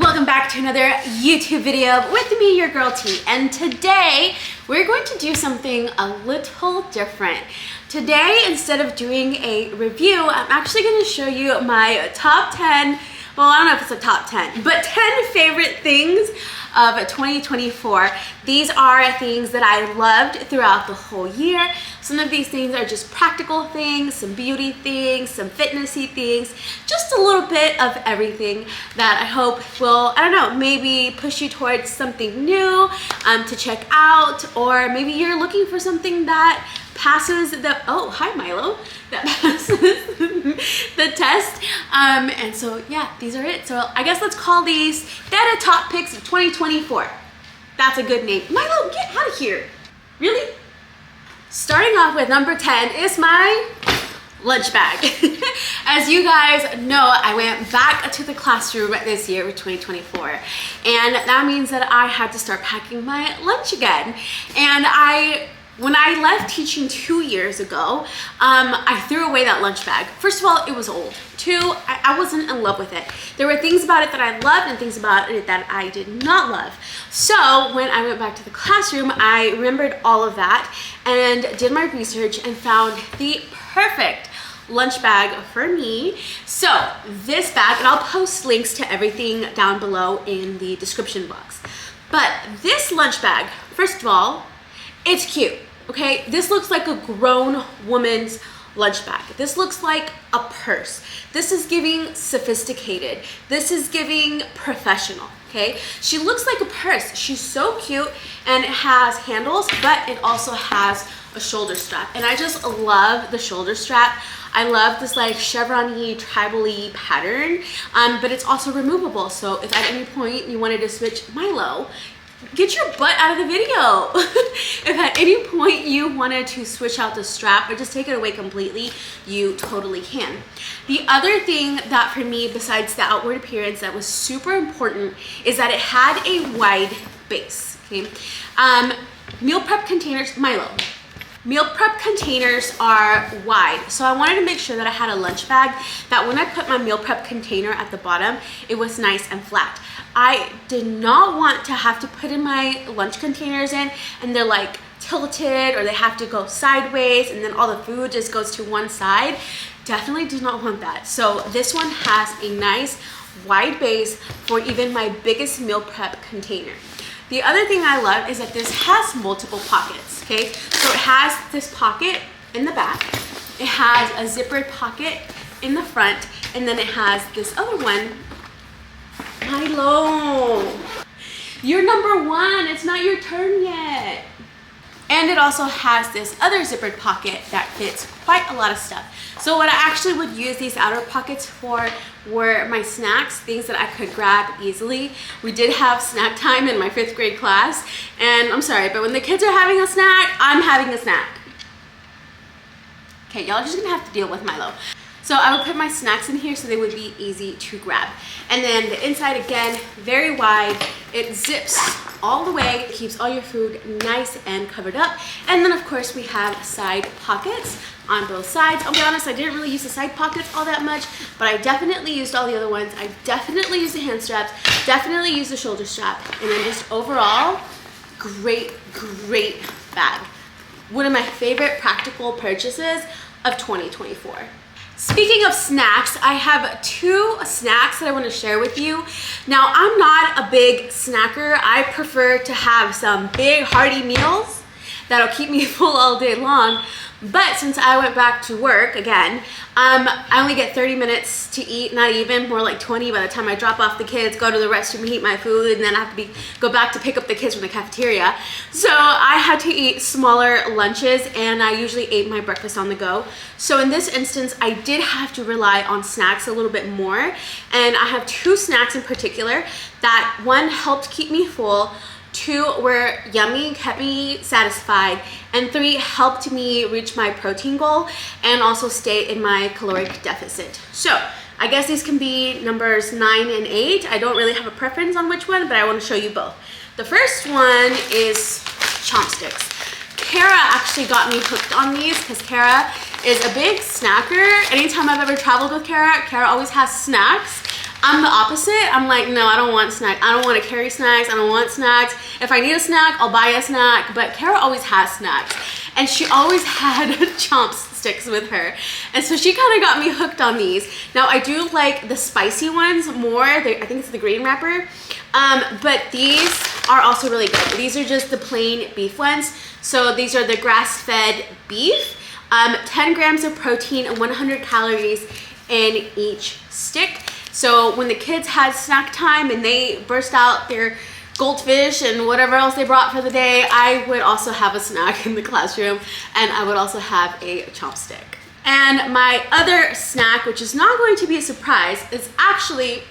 Welcome back to another YouTube video with me, your girl T. And today we're going to do something a little different. Today, instead of doing a review, I'm actually going to show you my top 10, well, I don't know if it's a top 10, but 10 favorite things of 2024. These are things that I loved throughout the whole year. Some of these things are just practical things, some beauty things, some fitnessy things, just a little bit of everything that I hope will, I don't know, maybe push you towards something new to check out, or maybe you're looking for something that passes the, oh, hi Milo, that passes the test. And so yeah, these are it. So I guess let's call these Data Top Picks of 2024. That's a good name. Milo, get out of here. Really? Starting off with number 10 is my lunch bag. As you guys know, I went back to the classroom this year with 2024, and that means that I had to start packing my lunch again. And when I left teaching 2 years ago, I threw away that lunch bag. First of all, it was old. Two, I wasn't in love with it. There were things about it that I loved and things about it that I did not love. So when I went back to the classroom, I remembered all of that and did my research and found the perfect lunch bag for me. So this bag, and I'll post links to everything down below in the description box. But this lunch bag, first of all, it's cute, okay? This looks like a grown woman's lunch bag. This looks like a purse. This is giving sophisticated. This is giving professional, okay? She looks like a purse. She's so cute, and it has handles, but it also has a shoulder strap. And I just love the shoulder strap. I love this like chevron-y, tribal-y pattern, but it's also removable. So if at any point you wanted to switch, Milo, get your butt out of the video. If at any point you wanted to switch out the strap or just take it away completely, you totally can. The other thing that for me, besides the outward appearance, that was super important is that it had a wide base, okay? Meal prep containers, Milo. Meal prep containers are wide, so I wanted to make sure that I had a lunch bag that when I put my meal prep container at the bottom, it was nice and flat. I did not want to have to put in my lunch containers in and they're like tilted or they have to go sideways and then all the food just goes to one side. Definitely did not want that. So this one has a nice wide base for even my biggest meal prep container. The other thing I love is that this has multiple pockets, okay? So it has this pocket in the back, it has a zippered pocket in the front, and then it has this other one. Milo, you're number one, it's not your turn yet. And it also has this other zippered pocket that fits quite a lot of stuff. So what I actually would use these outer pockets for were my snacks, things that I could grab easily. We did have snack time in my 5th grade class, and I'm sorry, but when the kids are having a snack, I'm having a snack. Okay, y'all are just gonna have to deal with Milo. So I would put my snacks in here so they would be easy to grab. And then the inside, again, very wide. It zips all the way, it keeps all your food nice and covered up. And then of course we have side pockets on both sides. I'll be honest, I didn't really use the side pockets all that much, but I definitely used all the other ones. I definitely used the hand straps, definitely used the shoulder strap, and then just overall, great bag. One of my favorite practical purchases of 2024. Speaking of snacks, I have 2 snacks that I want to share with you. Now, I'm not a big snacker. I prefer to have some big hearty meals that'll keep me full all day long. But since I went back to work again, I only get 30 minutes to eat, not even, more like 20 by the time I drop off the kids, go to the restroom, eat my food, and then I have to go back to pick up the kids from the cafeteria. So I had to eat smaller lunches, and I usually ate my breakfast on the go. So in this instance, I did have to rely on snacks a little bit more, and I have 2 snacks in particular that, one, helped keep me full, 2 were yummy, kept me satisfied, and 3 helped me reach my protein goal and also stay in my caloric deficit. So I guess these can be numbers 9 and 8. I don't really have a preference on which one, but I want to show you both. The first one is chopsticks. Kara actually got me hooked on these because Kara is a big snacker. Anytime I've ever traveled with Kara, Kara always has snacks. I'm the opposite. I'm like, no, I don't want snacks. I don't want to carry snacks. I don't want snacks. If I need a snack, I'll buy a snack. But Kara always has snacks. And she always had chopsticks with her. And so she kind of got me hooked on these. Now, I do like the spicy ones more. I think it's the green wrapper. But these are also really good. These are just the plain beef ones. So these are the grass-fed beef. 10 grams of protein and 100 calories in each stick. So when the kids had snack time and they burst out their goldfish and whatever else they brought for the day, I would also have a snack in the classroom, and I would also have a chopstick. And my other snack, which is not going to be a surprise, is actually,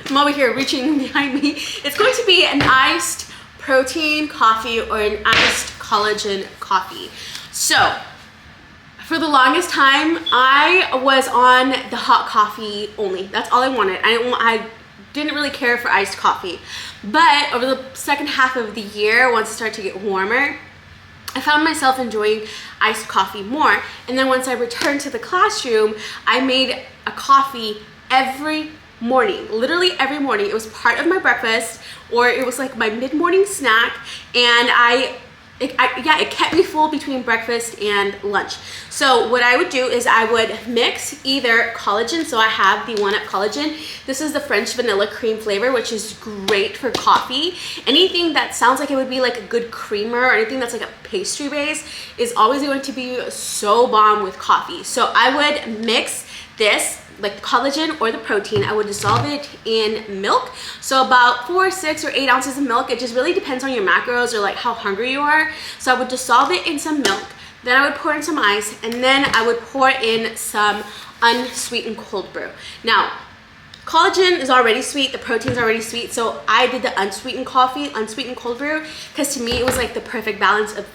I'm over here reaching behind me, it's going to be an iced protein coffee or an iced collagen coffee. So for the longest time, I was on the hot coffee only. That's all I wanted. I didn't really care for iced coffee. But over the second half of the year, once it started to get warmer, I found myself enjoying iced coffee more. And then once I returned to the classroom, I made a coffee every morning, literally every morning. It was part of my breakfast, or it was like my mid-morning snack, and it kept me full between breakfast and lunch. So what I would do is I would mix either collagen, so I have the 1-Up collagen. This is the French vanilla cream flavor, which is great for coffee. Anything that sounds like it would be like a good creamer or anything that's like a pastry base is always going to be so bomb with coffee. So I would mix this, like the collagen or the protein, I would dissolve it in milk. So about 4, 6, or 8 ounces of milk. It just really depends on your macros or like how hungry you are. So I would dissolve it in some milk. Then I would pour in some ice, and then I would pour in some unsweetened cold brew. Now, collagen is already sweet, the protein is already sweet, so I did the unsweetened coffee, unsweetened cold brew, because to me it was like the perfect balance of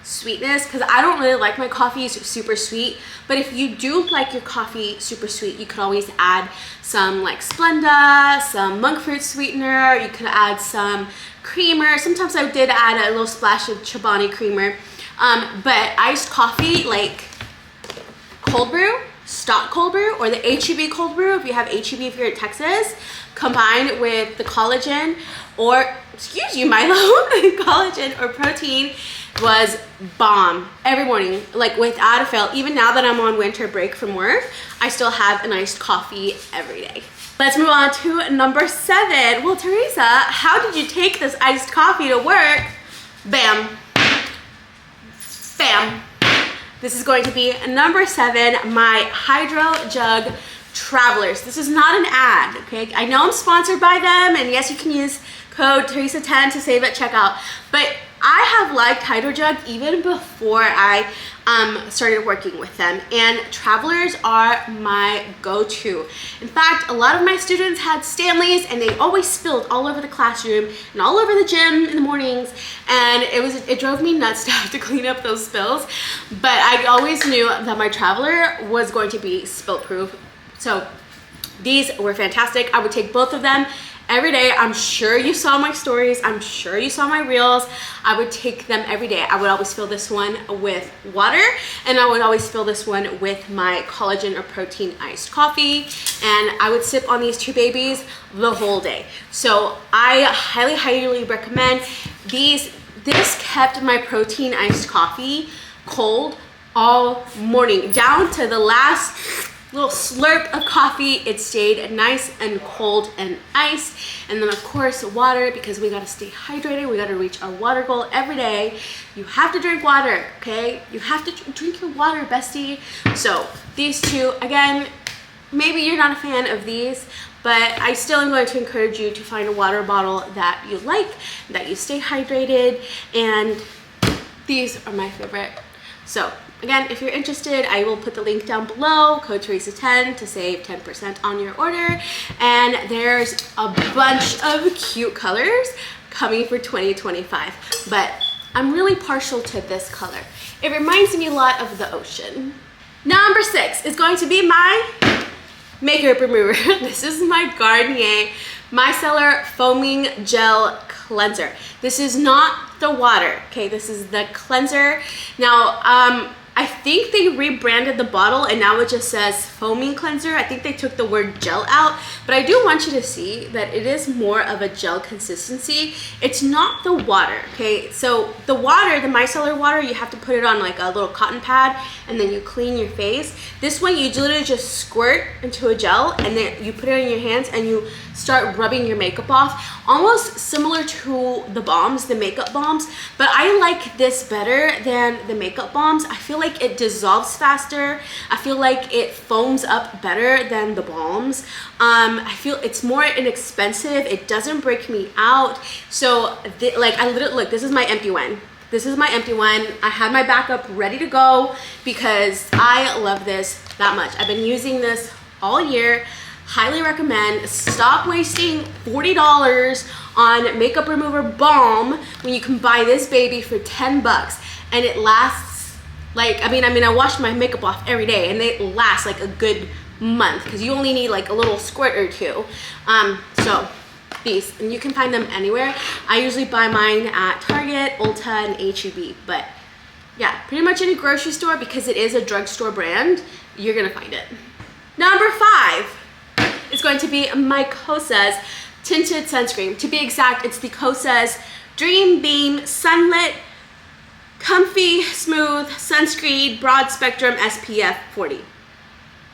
sweetness, because I don't really like my coffee super sweet. But if you do like your coffee super sweet, you could always add some like Splenda, some monk fruit sweetener, you could add some creamer. Sometimes I did add a little splash of Chobani creamer. But iced coffee, like cold brew, stock cold brew, or the HEB cold brew, if you have HEB if you're in Texas, combined with the collagen, or excuse you, Milo, collagen or protein, was bomb every morning, like without a fail. Even now that I'm on winter break from work, I still have an iced coffee every day. Let's move on to number 7. Well, Teresa, how did you take this iced coffee to work? Bam. Bam. This is going to be number 7, my Hydrojug Travelers. This is not an ad, okay? I know I'm sponsored by them, and yes, you can use code Teresa10 to save at checkout, but I have liked Hydrojug even before I started working with them, and Travelers are my go-to. In fact, a lot of my students had Stanleys, and they always spilled all over the classroom and all over the gym in the mornings, and it drove me nuts to have to clean up those spills. But I always knew that my Traveler was going to be spill-proof. So these were fantastic. I would take both of them every day. I'm sure you saw my stories. I'm sure you saw my reels. I would take them every day. I would always fill this one with water, and I would always fill this one with my collagen or protein iced coffee, and I would sip on these 2 babies the whole day. So I highly, highly recommend these. This kept my protein iced coffee cold all morning, down to the last little slurp of coffee. It stayed nice and cold and iced. And then of course water, because we gotta stay hydrated. We gotta reach our water goal every day. You have to drink water, okay? You have to drink your water, bestie. So these 2, again, maybe you're not a fan of these, but I still am going to encourage you to find a water bottle that you like, that you stay hydrated, and these are my favorite. So again, if you're interested, I will put the link down below, code Teresa10 to save 10% on your order. And there's a bunch of cute colors coming for 2025, but I'm really partial to this color. It reminds me a lot of the ocean. Number 6 is going to be my makeup remover. This is my Garnier Micellar Foaming Gel Cleanser. This is not the water, okay? This is the cleanser. Now, I think they rebranded the bottle and now it just says foaming cleanser. I think they took the word gel out, but I do want you to see that it is more of a gel consistency. It's not the water, okay? So the water, the micellar water, you have to put it on like a little cotton pad and then you clean your face. This one, you literally just squirt into a gel and then you put it in your hands and you start rubbing your makeup off. Almost similar to the balms, the makeup balms, but I like this better than the makeup balms. I feel like it dissolves faster. I feel like it foams up better than the balms. I feel it's more inexpensive. It doesn't break me out. So like I literally, look, this is my empty one. This is my empty one. I had my backup ready to go because I love this that much. I've been using this all year. Highly recommend. Stop wasting $40 on makeup remover balm when you can buy this baby for 10 bucks and it lasts like, I mean I wash my makeup off every day and it lasts like a good month because you only need like a little squirt or two. So these, and you can find them anywhere. I usually buy mine at Target, Ulta, and HEB, but yeah, pretty much any grocery store because it is a drugstore brand, you're gonna find it. Number 5 is going to be my Kosas tinted sunscreen. To be exact, it's the Kosas Dream Beam Sunlit Comfy Smooth Sunscreen Broad Spectrum SPF 40.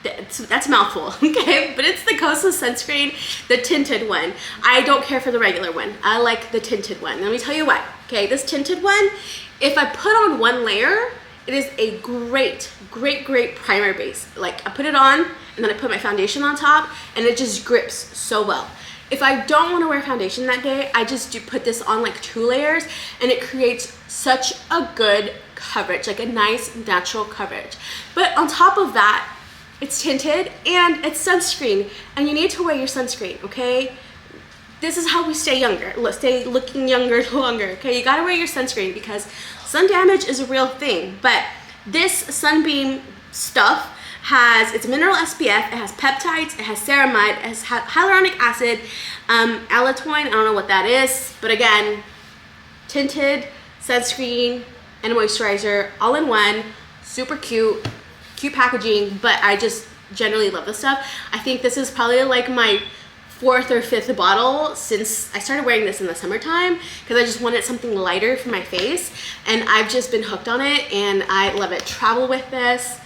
That's a mouthful, okay? But it's the Kosas sunscreen, the tinted one. I don't care for the regular one. I like the tinted one. Let me tell you what, okay? This tinted one, if I put on one layer, it is a great primer base. Like I put it on and then I put my foundation on top and it just grips so well. If I don't want to wear foundation that day, I just do put this on like 2 layers and it creates such a good coverage, like a nice natural coverage. But on top of that, it's tinted and it's sunscreen and you need to wear your sunscreen, okay? This is how we stay younger, stay looking younger longer, okay? You gotta wear your sunscreen because sun damage is a real thing. But this sunbeam stuff has, it's mineral SPF, it has peptides, it has ceramide, it has hyaluronic acid, allantoin, I don't know what that is, but again, tinted, sunscreen, and moisturizer, all in one, super cute packaging, but I just generally love this stuff. I think this is probably like my 4th or 5th bottle since I started wearing this in the summertime because I just wanted something lighter for my face and I've just been hooked on it and I love it. Travel with this.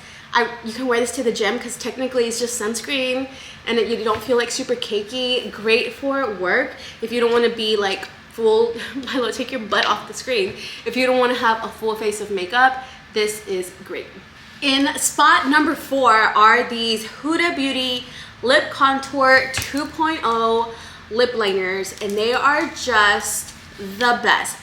You can wear this to the gym because technically it's just sunscreen and you don't feel like super cakey. Great for work if you don't want to be like full, take your butt off the screen. If you don't want to have a full face of makeup, this is great. In spot number 4 are these Huda Beauty Lip Contour 2.0 lip liners and they are just the best.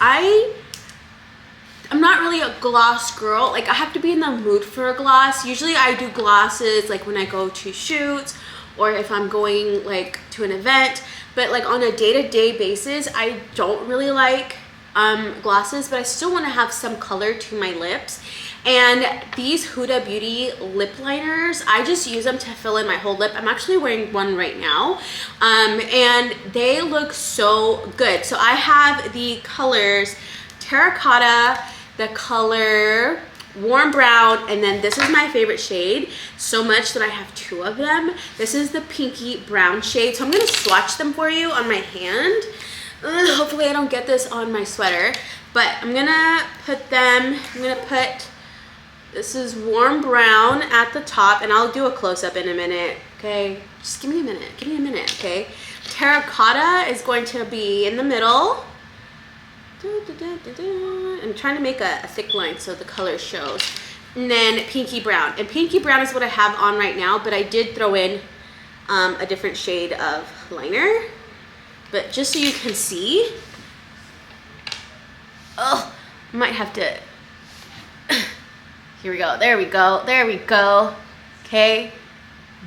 I'm not really a gloss girl. Like I have to be in the mood for a gloss. Usually I do glosses like when I go to shoots or if I'm going like to an event, but like on a day-to-day basis I don't really like glosses, but I still want to have some color to my lips. And these Huda Beauty lip liners, I just use them to fill in my whole lip. I'm actually wearing one right now and they look so good. So I have the colors Terracotta, the color Warm Brown, and then this is my favorite shade so much that I have 2 of them. This is the Pinky Brown shade. So I'm going to swatch them for you on my hand. Hopefully I don't get this on my sweater, but I'm going to put them, this is Warm Brown at the top, and I'll do a close-up in a minute, okay? Just give me a minute, okay? Terracotta is going to be in the middle. I'm trying to make a thick line so the color shows. And then Pinky Brown. And Pinky Brown is what I have on right now, but I did throw in a different shade of liner. But just so you can see, oh, I might have to, here we go, there we go, okay?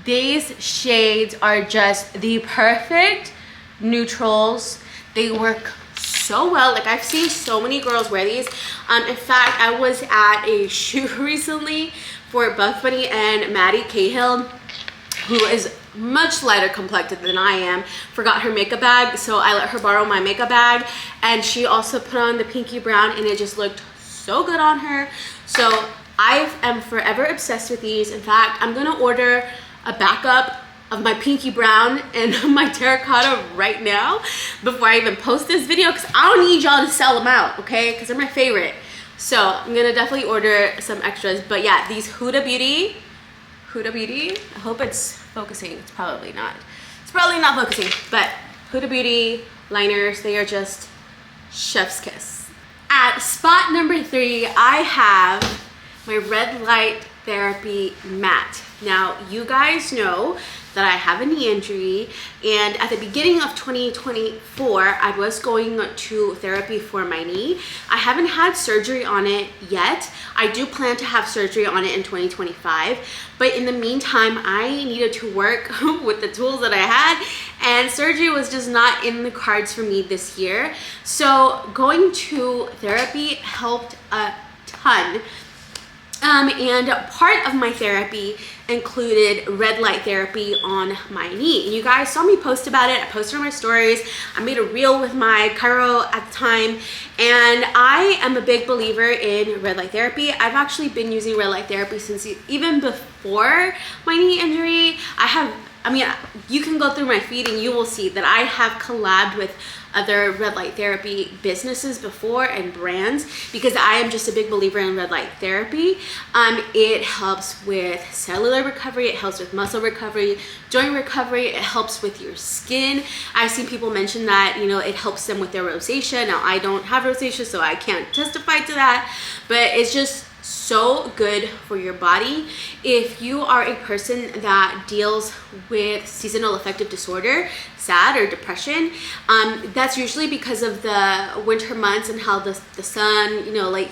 These shades are just the perfect neutrals. They work so well. Like I've seen so many girls wear these. In fact, I was at a shoot recently for Buffbunny and Maddie Cahill, who is much lighter complected than I am, forgot her makeup bag, so I let her borrow my makeup bag, and she also put on the Pinky Brown and it just looked so good on her. So I am forever obsessed with these. In fact, I'm gonna order a backup of my pinky brown and my terracotta right now before I even post this video, because I don't need y'all to sell them out, okay? Because they're my favorite. So I'm gonna definitely order some extras. But yeah, these Huda Beauty, I hope it's focusing. It's probably not. It's probably not focusing, but Huda Beauty liners, they are just chef's kiss. At spot number 3, I have my red light therapy mat. Now, you guys know that I have a knee injury, and at the beginning of 2024, I was going to therapy for my knee. I haven't had surgery on it yet. I do plan to have surgery on it in 2025, but in the meantime, I needed to work with the tools that I had, and surgery was just not in the cards for me this year. So going to therapy helped a ton. And part of my therapy included red light therapy on my knee. And you guys saw me post about it. I posted on my stories. I made a reel with my chiro at the time. And I am a big believer in red light therapy. I've actually been using red light therapy since even before my knee injury. You can go through my feed and you will see that I have collabed with other red light therapy businesses before and brands, because I am just a big believer in red light therapy. It helps with cellular recovery, it helps with muscle recovery, joint recovery, it helps with your skin. I've seen people mention that, you know, it helps them with their rosacea. Now, I don't have rosacea, so I can't testify to that, but it's just so good for your body. If you are a person that deals with seasonal affective disorder, SAD, or depression, that's usually because of the winter months and how the sun, you know, like,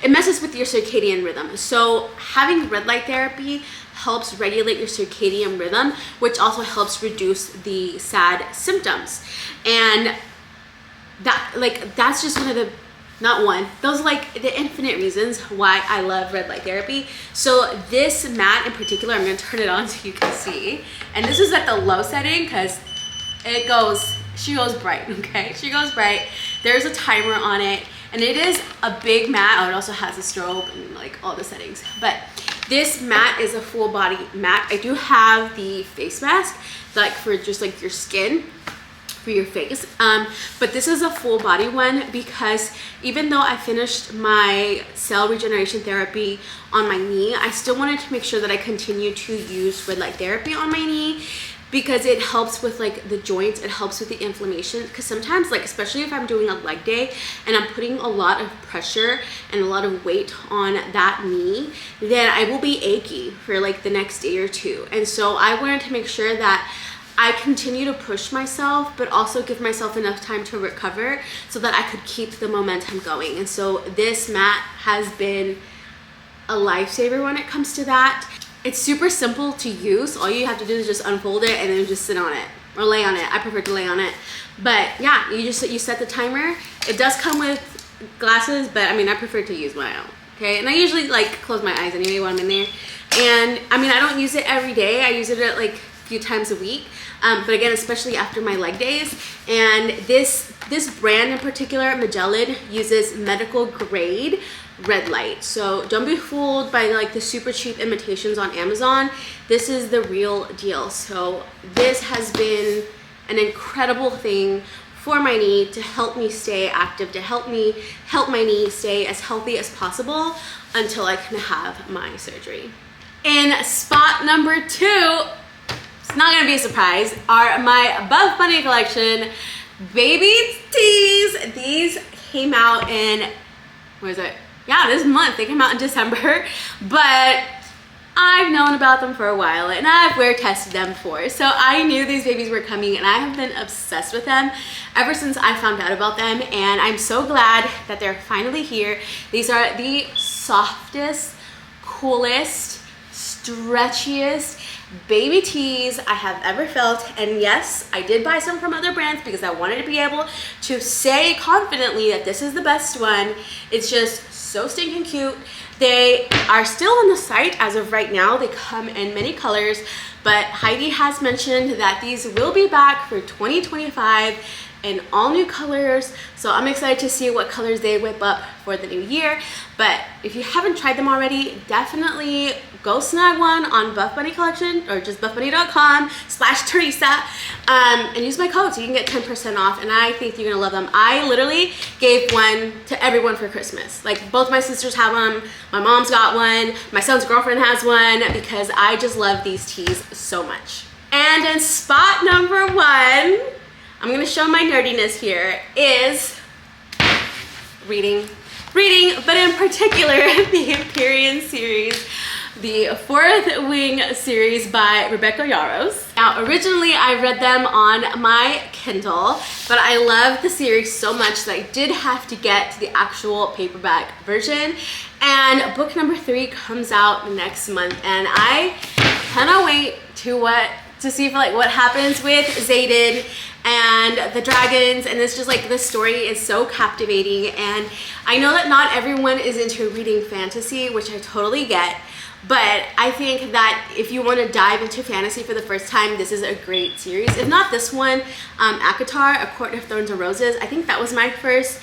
it messes with your circadian rhythm. So having red light therapy helps regulate your circadian rhythm, which also helps reduce the SAD symptoms. And that's just one of the, not one, those are like the infinite reasons why I love red light therapy. So this mat in particular, I'm gonna turn it on so you can see. And this is at the low setting because she goes bright, okay? She goes bright. There's a timer on it, and it is a big mat. Oh, it also has a strobe and like all the settings. But this mat is a full body mat. I do have the face mask, like for just like your skin, for your face, but this is a full body one, because even though I finished my cell regeneration therapy on my knee, I still wanted to make sure that I continue to use red light therapy on my knee, because it helps with like the joints, it helps with the inflammation. Because sometimes, like especially if I'm doing a leg day and I'm putting a lot of pressure and a lot of weight on that knee, then I will be achy for like the next day or two. And so I wanted to make sure that I continue to push myself, but also give myself enough time to recover so that I could keep the momentum going. And so this mat has been a lifesaver when it comes to that. It's super simple to use. All you have to do is just unfold it and then just sit on it or lay on it. I prefer to lay on it. But yeah, you set the timer. It does come with glasses, but I mean, I prefer to use my own. Okay, and I usually like close my eyes anyway when I'm in there. And I mean, I don't use it every day. I use it at like a few times a week. But again, especially after my leg days. And this brand in particular, Megelin, uses medical grade red light. So don't be fooled by like the super cheap imitations on Amazon. This is the real deal. So this has been an incredible thing for my knee, to help me stay active, to help my knee stay as healthy as possible until I can have my surgery. In spot number 2, it's not gonna be a surprise, are my Buffbunny Collection baby tees. These came out in, where is it? Yeah, this month. They came out in December, but I've known about them for a while and I've wear tested them before. So I knew these babies were coming and I have been obsessed with them ever since I found out about them, and I'm so glad that they're finally here. These are the softest, coolest, stretchiest baby tees I have ever felt. And yes, I did buy some from other brands because I wanted to be able to say confidently that this is the best one. It's just so stinking cute. They are still on the site as of right now. They come in many colors, but Heidi has mentioned that these will be back for 2025 in all new colors. So I'm excited to see what colors they whip up for the new year. But if you haven't tried them already, definitely go snag one on Buffbunny Collection or just buffbunny.com/Teresa and use my code so you can get 10% off. And I think you're gonna love them. I literally gave one to everyone for Christmas. Like both my sisters have them, my mom's got one, my son's girlfriend has one, because I just love these teas so much. And in spot number 1, I'm gonna show my nerdiness here, is reading, but in particular the Empyrean series, the Fourth Wing series by Rebecca Yarros. Now, originally I read them on my Kindle, but I love the series so much that I did have to get to the actual paperback version. And book number 3 comes out next month, and I cannot wait to see what happens with Xaden and the dragons. And it's just like, the story is so captivating, and I know that not everyone is into reading fantasy, which I totally get, but I think that if you want to dive into fantasy for the first time, this is a great series. If not this one, ACOTAR, A Court of Thorns and Roses, I think that was my first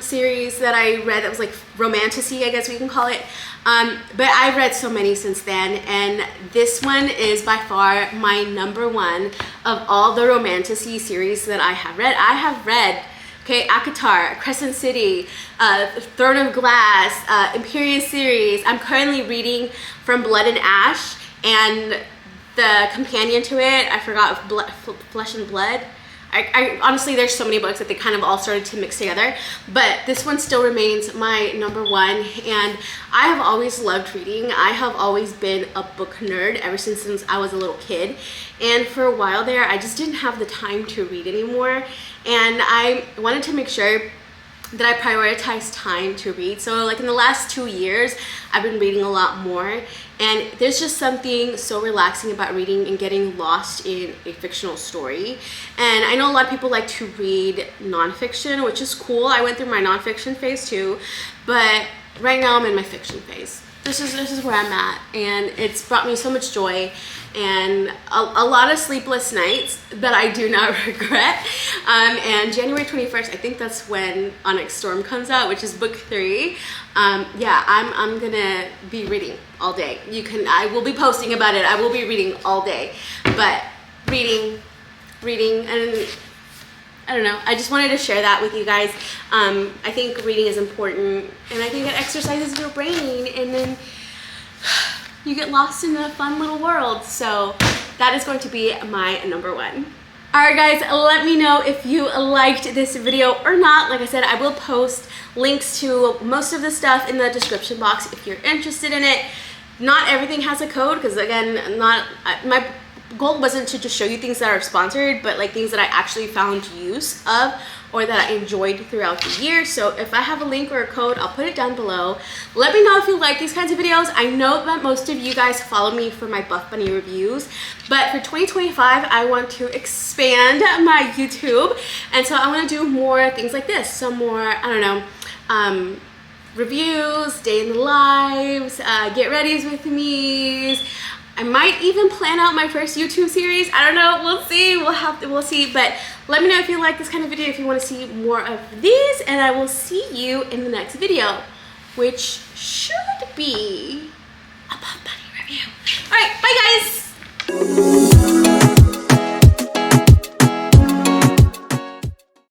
series that I read that was like romantasy, I guess we can call it. But I've read so many since then, and this one is by far my number 1 of all the romantasy series that I have read. I have read, okay, ACOTAR, Crescent City, Throne of Glass, Empyrean series. I'm currently reading From Blood and Ash, and the companion to it, I forgot, Flesh and Blood. I honestly, there's so many books that they kind of all started to mix together, but this one still remains my number 1, and I have always loved reading. I have always been a book nerd ever since I was a little kid, and for a while there, I just didn't have the time to read anymore, and I wanted to make sure that I prioritize time to read. So like in the last 2 years, I've been reading a lot more, and there's just something so relaxing about reading and getting lost in a fictional story. And I know a lot of people like to read nonfiction, which is cool. I went through my nonfiction phase too, but right now I'm in my fiction phase. This is where I'm at, and it's brought me so much joy and a lot of sleepless nights that I do not regret. And January 21st, I think that's when Onyx Storm comes out, which is book 3. Yeah, I'm gonna be reading all day. I will be posting about it. I will be reading all day, but reading, and I don't know, I just wanted to share that with you guys. I think reading is important, and I think it exercises your brain, and then you get lost in a fun little world. So that is going to be my number 1. Alright guys, let me know if you liked this video or not. Like I said, I will post links to most of the stuff in the description box if you're interested in it. Not everything has a code, because again, my goal wasn't to just show you things that are sponsored, but like things that I actually found use of or that I enjoyed throughout the year. So if I have a link or a code, I'll put it down below. Let me know if you like these kinds of videos. I know that most of you guys follow me for my Buffbunny reviews, but for 2025, I want to expand my YouTube, and so I want to do more things like this. Some more, I don't know, reviews, day in the lives, get readies with me's. I might even plan out my first YouTube series. I don't know, we'll see, we'll see. But let me know if you like this kind of video, if you want to see more of these, and I will see you in the next video, which should be a Buffbunny review. All right, bye guys.